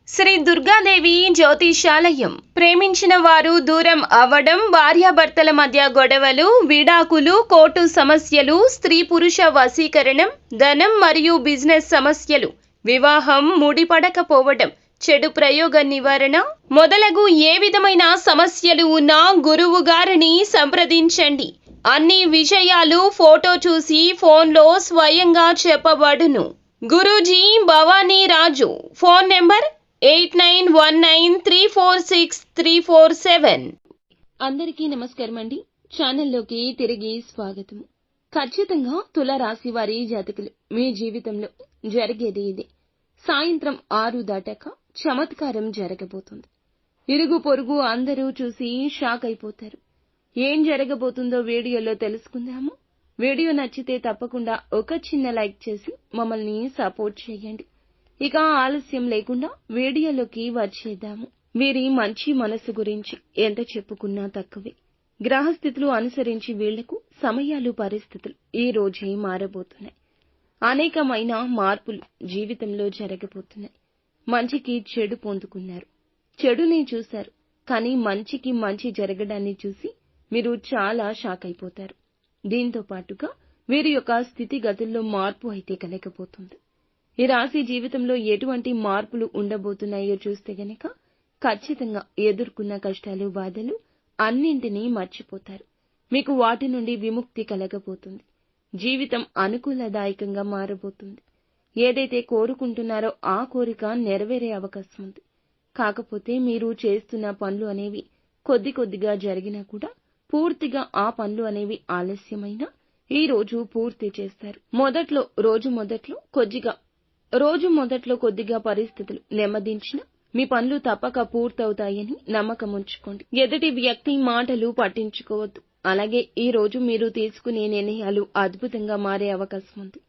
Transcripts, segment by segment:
శ్రీ దుర్గాదేవి జ్యోతిషాలయం. ప్రేమించిన వారు దూరం అవ్వడం, భార్యాభర్తల మధ్య గొడవలు, విడాకులు, కోర్టు సమస్యలు, స్త్రీ పురుష వశీకరణం, ధనం మరియు బిజినెస్ సమస్యలు, వివాహం ముడిపడకపోవడం, చెడు ప్రయోగ నివారణ మొదలగు ఏ విధమైన సమస్యలు ఉన్నా గురువు గారిని సంప్రదించండి. అన్ని విషయాలు ఫోటో చూసి ఫోన్లో స్వయంగా చెప్పబడును. గురూజీ భవానీ రాజు. Phone number 8919346347. అందరికీ నమస్కారం అండి. ఛానల్లోకి తిరిగి స్వాగతం. ఖచ్చితంగా తులారాశి వారి జాతకులు మీ జీవితంలో జరిగేది ఇది. సాయంత్రం 6 దాటాక చమత్కారం జరగబోతుంది. ఇరుగు పొరుగు అందరూ చూసి షాక్ అయిపోతారు. ఏం జరగబోతుందో వీడియోలో తెలుసుకుందాము. వీడియో నచ్చితే తప్పకుండా ఒక చిన్న లైక్ చేసి మమ్మల్ని సపోర్ట్ చేయండి. ఇక ఆలస్యం లేకుండా వీడియోలోకి వచ్చేద్దాము. వీరి మంచి మనసు గురించి ఎంత చెప్పుకున్నా తక్కువే. గ్రహస్థితులు అనుసరించి వీళ్లకు సమయాలు పరిస్థితులు ఈ రోజే మారబోతున్నాయి. అనేకమైన మార్పులు జీవితంలో జరగబోతున్నాయి. మంచికి చెడు పొందుకున్నారు, చెడునే చూశారు. కానీ మంచికి మంచి జరగడాన్ని చూసి మీరు చాలా షాక్ అయిపోతారు. దీంతో పాటుగా వీరి యొక్క స్థితిగతుల్లో మార్పు అయితే కలగబోతుంది. ఈ రాశి జీవితంలో ఎటువంటి మార్పులు ఉండబోతున్నాయో చూస్తే గనక ఖచ్చితంగా ఎదుర్కొన్న కష్టాలు, బాధలు అన్నింటినీ మర్చిపోతారు. మీకు వాటి నుండి విముక్తి కలగబోతుంది. జీవితం అనుకూలదాయకంగా మారబోతుంది. ఏదైతే కోరుకుంటున్నారో ఆ కోరిక నెరవేరే అవకాశం ఉంది. కాకపోతే మీరు చేస్తున్న పనులు అనేవి కొద్ది కొద్దిగా జరిగినా కూడా పూర్తిగా ఆ పనులు అనేవి ఆలస్యమైనా ఈ రోజు పూర్తి చేస్తారు. రోజు మొదట్లో కొద్దిగా పరిస్థితులు నెమ్మదించిన మీ పనులు తప్పక పూర్తవుతాయని నమ్మకం ఉంచుకోండి. ఎదుటి వ్యక్తి మాటలు పట్టించుకోవద్దు. అలాగే ఈ రోజు మీరు తీసుకునే నిర్ణయాలు అద్భుతంగా మారే అవకాశం ఉంది.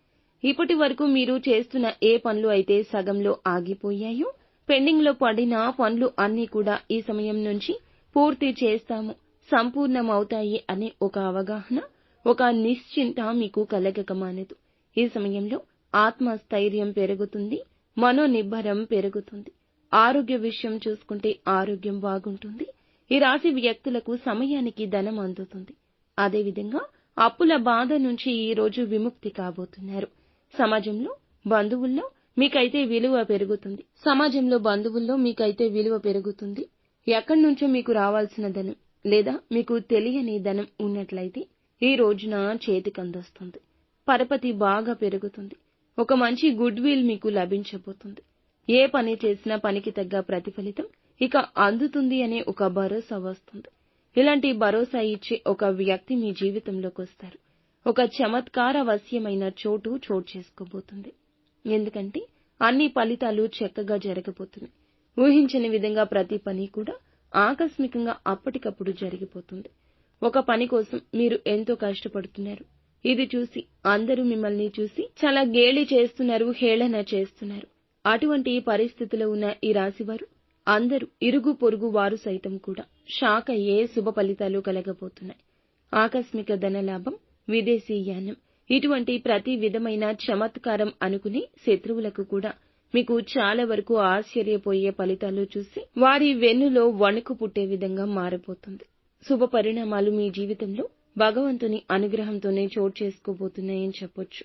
ఇప్పటి వరకు మీరు చేస్తున్న ఏ పనులు అయితే సగంలో ఆగిపోయాయో, పెండింగ్ లో పడిన పనులు అన్నీ కూడా ఈ సమయం నుంచి పూర్తి చేస్తాము, సంపూర్ణమవుతాయి అనే ఒక అవగాహన, ఒక నిశ్చింత మీకు కలగక మానదు. ఈ సమయంలో ఆత్మస్థైర్యం పెరుగుతుంది, మనోనిబ్బరం పెరుగుతుంది. ఆరోగ్య విషయం చూసుకుంటే ఆరోగ్యం బాగుంటుంది. ఈ రాశి వ్యక్తులకు సమయానికి ధనం అందుతుంది. అదేవిధంగా అప్పుల బాధ నుంచి ఈ రోజు విముక్తి కాబోతున్నారు. సమాజంలో బంధువుల్లో మీకైతే విలువ పెరుగుతుంది. ఎక్కడి నుంచో మీకు రావాల్సిన ధనం లేదా మీకు తెలియని ధనం ఉన్నట్లయితే ఈ రోజున చేతికందొస్తుంది. పరపతి బాగా పెరుగుతుంది. ఒక మంచి గుడ్ విల్ మీకు లభించబోతుంది. ఏ పని చేసినా పనికి తగ్గ ప్రతిఫలితం ఇక అందుతుంది అనే ఒక భరోసా వస్తుంది. ఇలాంటి భరోసా ఇచ్చే ఒక వ్యక్తి మీ జీవితంలోకి వస్తారు. ఒక చమత్కార వశ్యమైన చోటు చేసుకోబోతుంది. ఎందుకంటే అన్ని ఫలితాలు చక్కగా జరగబోతున్నాయి. ఊహించని విధంగా ప్రతి పని కూడా ఆకస్మికంగా అప్పటికప్పుడు జరిగిపోతుంది. ఒక పని కోసం మీరు ఎంతో కష్టపడుతున్నారు. ఇది చూసి అందరూ మిమ్మల్ని చూసి చాలా గేలి చేస్తున్నారు, హేళన చేస్తున్నారు. అటువంటి పరిస్థితిలో ఉన్న ఈ రాశివారు అందరూ ఇరుగు పొరుగు వారు సైతం కూడా షాక్ అయ్యే శుభ ఫలితాలు కలగబోతున్నాయి. ఆకస్మిక ధనలాభం, విదేశీయానం, ఇటువంటి ప్రతి విధమైన చమత్కారం అనుకునే శత్రువులకు కూడా మీకు చాలా వరకు ఆశ్చర్యపోయే ఫలితాలు చూసి వారి వెన్నులో వణుకు పుట్టే విధంగా మారబోతుంది. శుభ పరిణామాలు మీ జీవితంలో భగవంతుని అనుగ్రహంతోనే చోటు చేసుకోబోతున్నాయని చెప్పొచ్చు.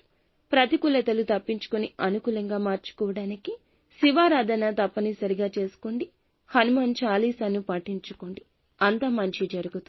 ప్రతికూలతలు తప్పించుకొని అనుకూలంగా మార్చుకోవడానికి శివారాధన తప్పనిసరిగా చేసుకోండి. హనుమాన్ చాలీసాను పాటించుకోండి. అంతా మంచి జరుగుతుంది.